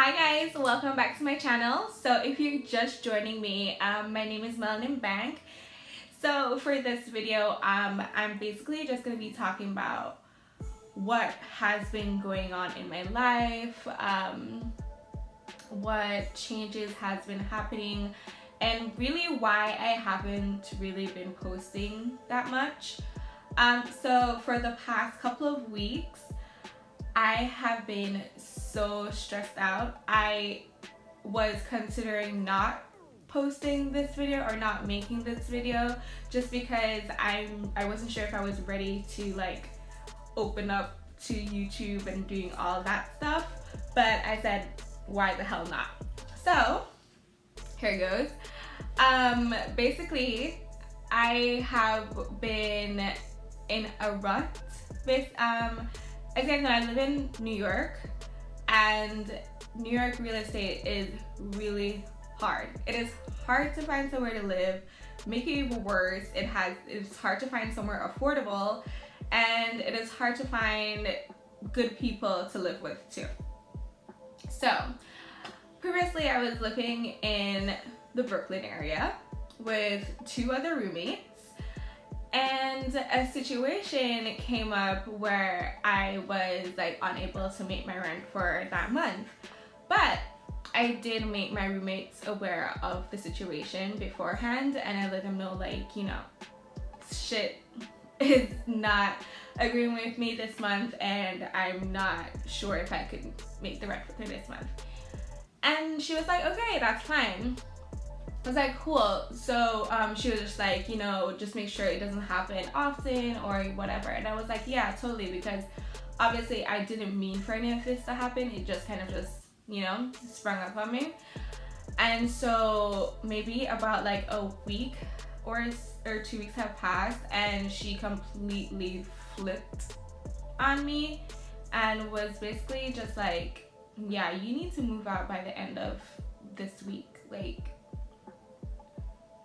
Hi guys, welcome back to my channel. So if you're just joining me, my name is MelaninBanc. So for this video, I'm basically just going to be talking about what has been going on in my life, what changes has been happening, and really why I haven't really been posting that much. So for the past couple of weeks, I have been so stressed out. I was considering not posting this video or not making this video just because I wasn't sure if I was ready to like open up to YouTube and doing all that stuff, but I said why the hell not. So here it goes. Basically I have been in a rut with as you guys know, I live in New York, and New York real estate is really hard. It is hard to find somewhere to live. Make it even worse, it's hard to find somewhere affordable, and it is hard to find good people to live with too. So previously I was living in the Brooklyn area with two other roommates, and a situation came up where I was like unable to make my rent for that month. But I did make my roommates aware of the situation beforehand, and I let them know, like, you know, shit is not agreeing with me this month and I'm not sure if I could make the rent for this month. And she was like, okay, that's fine. I was like, cool. So she was just like, you know, just make sure it doesn't happen often or whatever. And I was like, yeah, totally, because obviously I didn't mean for any of this to happen. It just kind of just, you know, sprung up on me. And so maybe about like a week or 2 weeks have passed, and she completely flipped on me and was basically just like, yeah, you need to move out by the end of this week. Like,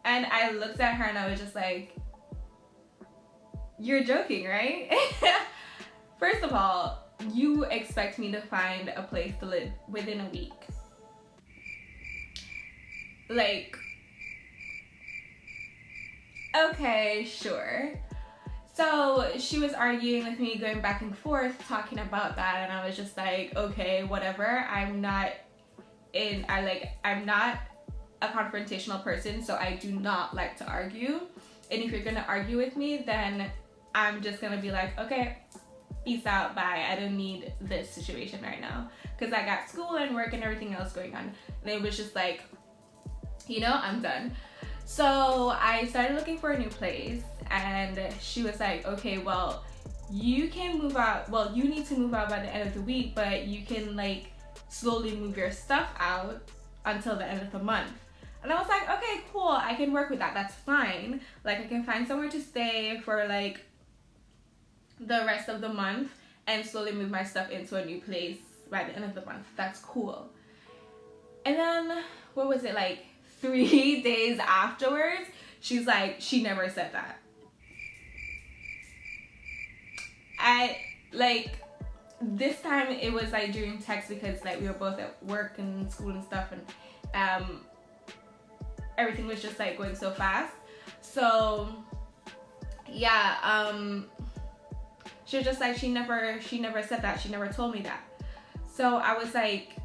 and I looked at her and I was just like, you're joking, right? First of all, you expect me to find a place to live within a week. Like, okay, sure. So she was arguing with me, going back and forth, talking about that, and I was just like, okay, whatever. I'm not a confrontational person, so I do not like to argue. And if you're gonna argue with me, then I'm just gonna be like, okay, peace out, bye. I don't need this situation right now, because I got school and work and everything else going on. And it was just like, you know, I'm done. So I started looking for a new place, and she was like, okay, well, you can move out, well, you need to move out by the end of the week, but you can like slowly move your stuff out until the end of the month. And I was like, okay, cool, I can work with that, that's fine. Like, I can find somewhere to stay for like the rest of the month and slowly move my stuff into a new place by the end of the month. That's cool. And then, what was it, like 3 days afterwards, she's like, she never said that. This time it was like during text, because like we were both at work and school and stuff, and everything was just like going so fast. So yeah, she was just like, she never said that, she never told me that. So I was like,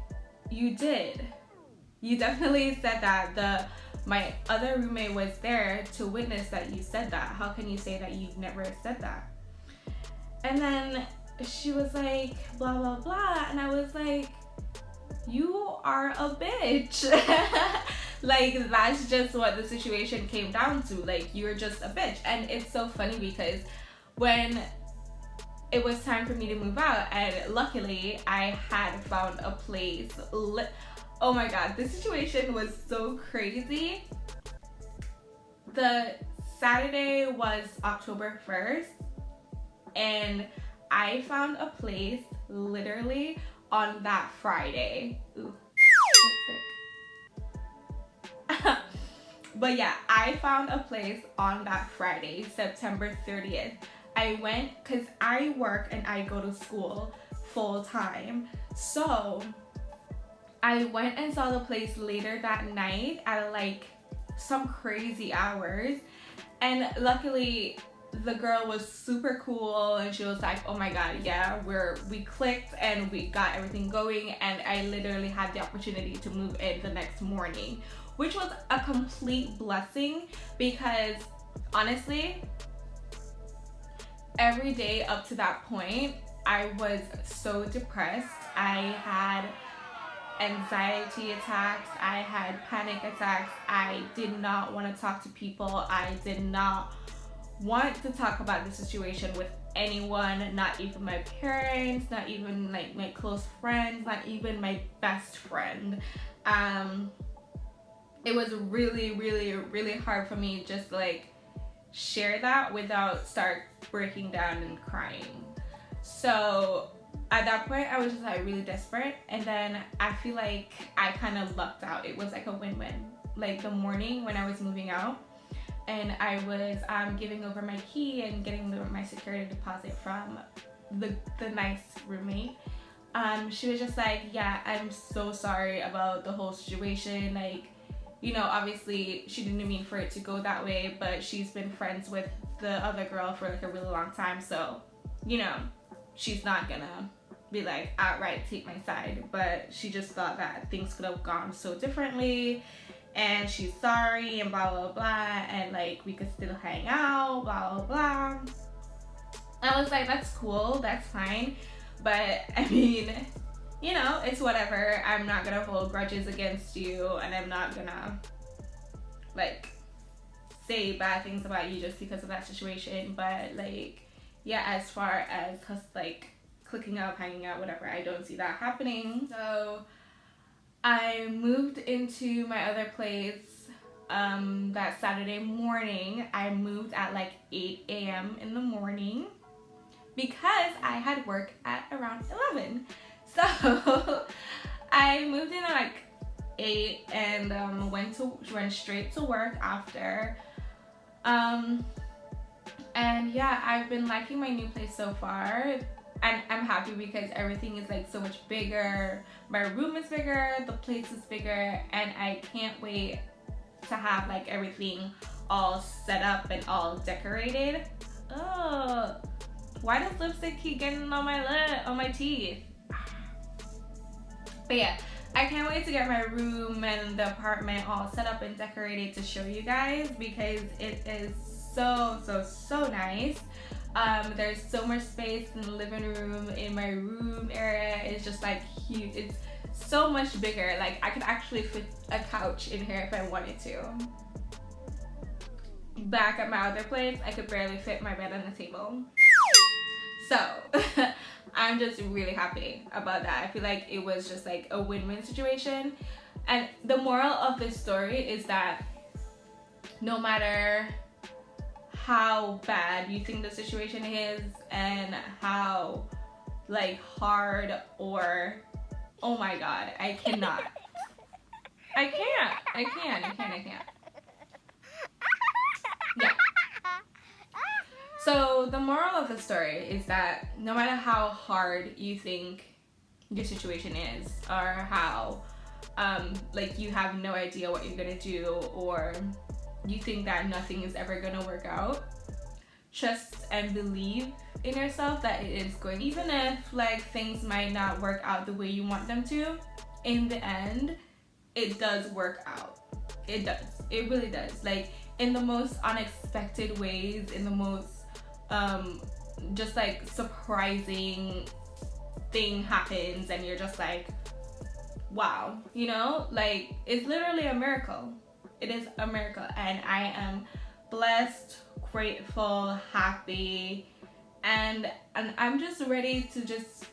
you did, you definitely said that. My other roommate was there to witness that you said that. How can you say that you never said that? And then she was like, blah blah blah, and I was like, you are a bitch. Like, that's just what the situation came down to. Like, you're just a bitch. And it's so funny because when it was time for me to move out, and luckily I had found a place. Oh my god, this situation was so crazy. The Saturday was October 1st, and I found a place literally on that Friday. Ooh, but yeah, I found a place on that Friday, September 30th. I went because I work and I go to school full time. So I went and saw the place later that night at like some crazy hours, and luckily the girl was super cool, and she was like, oh my god, yeah, we clicked and we got everything going, and I literally had the opportunity to move in the next morning, which was a complete blessing, because honestly, every day up to that point I was so depressed. I had anxiety attacks, I had panic attacks, I did not want to talk to people, I did not want to talk about the situation with anyone, not even my parents, not even like my close friends, not even my best friend. It was really, really, really hard for me just like share that without start breaking down and crying. So at that point I was just like really desperate, and then I feel like I kind of lucked out. It was like a win-win. Like the morning when I was moving out and I was giving over my key and getting my security deposit from the nice roommate, she was just like, yeah, I'm so sorry about the whole situation, like, you know, obviously she didn't mean for it to go that way, but she's been friends with the other girl for like a really long time, so, you know, she's not gonna be like outright take my side, but she just thought that things could have gone so differently, and she's sorry and blah blah blah, and like we could still hang out, blah blah blah. I was like, that's cool, that's fine, but I mean, you know, it's whatever. I'm not gonna hold grudges against you, and I'm not gonna like say bad things about you just because of that situation. But like, yeah, as far as us like clicking up, hanging out, whatever, I don't see that happening. So I moved into my other place that Saturday morning. I moved at like 8 a.m. in the morning because I had work at around 11. So I moved in at like 8 and went straight to work after. And yeah, I've been liking my new place so far. And I'm happy because everything is like so much bigger. My room is bigger, the place is bigger, and I can't wait to have like everything all set up and all decorated. Oh, why does lipstick keep getting on my lip, on my teeth? But yeah, I can't wait to get my room and the apartment all set up and decorated to show you guys, because it is so nice. There's so much space in the living room. In my room area is just like huge. It's so much bigger. Like I could actually fit a couch in here if I wanted to. Back at my other place, I could barely fit my bed on the table. So I'm just really happy about that. I feel like it was just like a win-win situation. And the moral of this story is that no matter how bad you think the situation is and how like hard or oh my god, I can't. Yeah. So the moral of the story is that no matter how hard you think your situation is, or how like you have no idea what you're gonna do, or you think that nothing is ever gonna work out, trust and believe in yourself that it is going. Even if like things might not work out the way you want them to, in the end it does work out. It does, it really does. Like in the most unexpected ways, in the most just like surprising thing happens, and you're just like, wow, you know, like it's literally a miracle. It is a miracle, and I am blessed, grateful, happy, and I'm just ready to just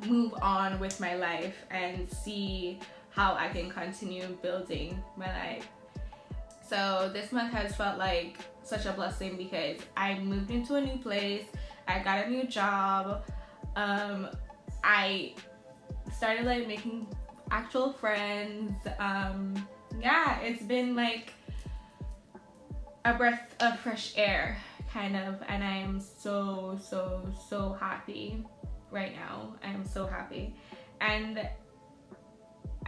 move on with my life and see how I can continue building my life. So this month has felt like such a blessing because I moved into a new place, I got a new job, I started like making actual friends. Yeah, it's been like a breath of fresh air kind of, and I am so happy right now. I am so happy, and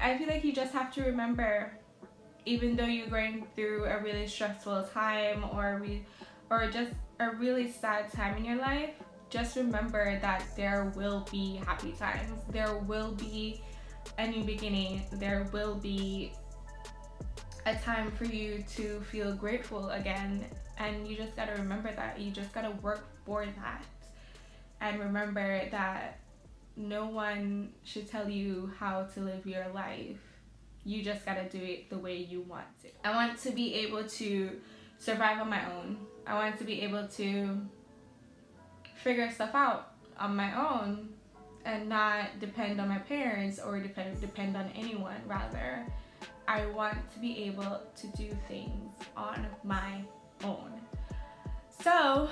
I feel like you just have to remember, even though you're going through a really stressful time or just a really sad time in your life, just remember that there will be happy times. There will be a new beginning. There will be a time for you to feel grateful again. And you just gotta remember that. You just gotta work for that. And remember that no one should tell you how to live your life. You just gotta do it the way you want to. I want to be able to survive on my own. I want to be able to figure stuff out on my own and not depend on my parents or depend on anyone. Rather, I want to be able to do things on my own. So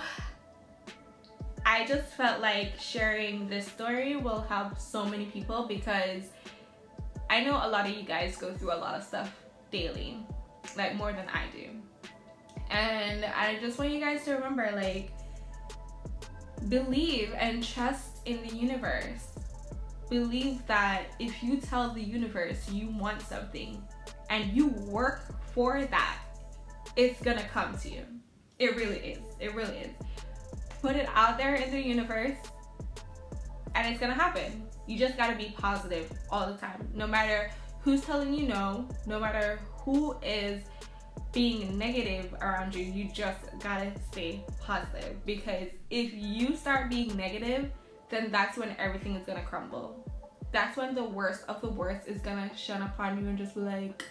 I just felt like sharing this story will help so many people, because I know a lot of you guys go through a lot of stuff daily, like more than I do. And I just want you guys to remember, like, believe and trust in the universe. Believe that if you tell the universe you want something and you work for that, it's gonna come to you. It really is. It really is. Put it out there in the universe and it's gonna happen. You just gotta be positive all the time. No matter who's telling you no matter who is being negative around you, you just gotta stay positive. Because if you start being negative, then that's when everything is gonna crumble. That's when the worst of the worst is gonna shine upon you and just be like,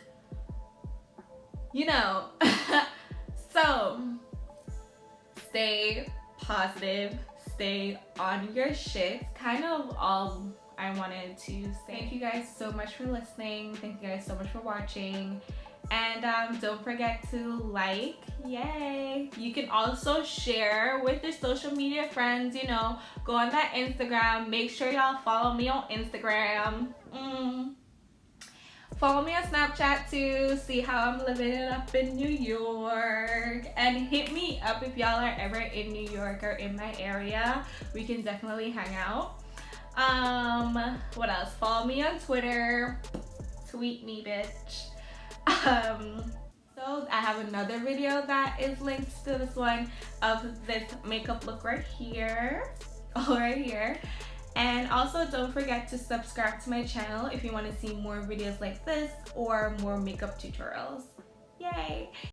you know. So stay positive, stay on your shit. Kind of all I wanted to say. Thank you guys so much for listening. Thank you guys so much for watching. And don't forget to like. Yay! You can also share with your social media friends. You know, go on that Instagram. Make sure y'all follow me on Instagram. Follow me on Snapchat too. See how I'm living it up in New York. And hit me up if y'all are ever in New York or in my area. We can definitely hang out. What else? Follow me on Twitter. Tweet me, bitch. So I have another video that is linked to this one of this makeup look right here. Right here. And also don't forget to subscribe to my channel if you want to see more videos like this or more makeup tutorials. Yay!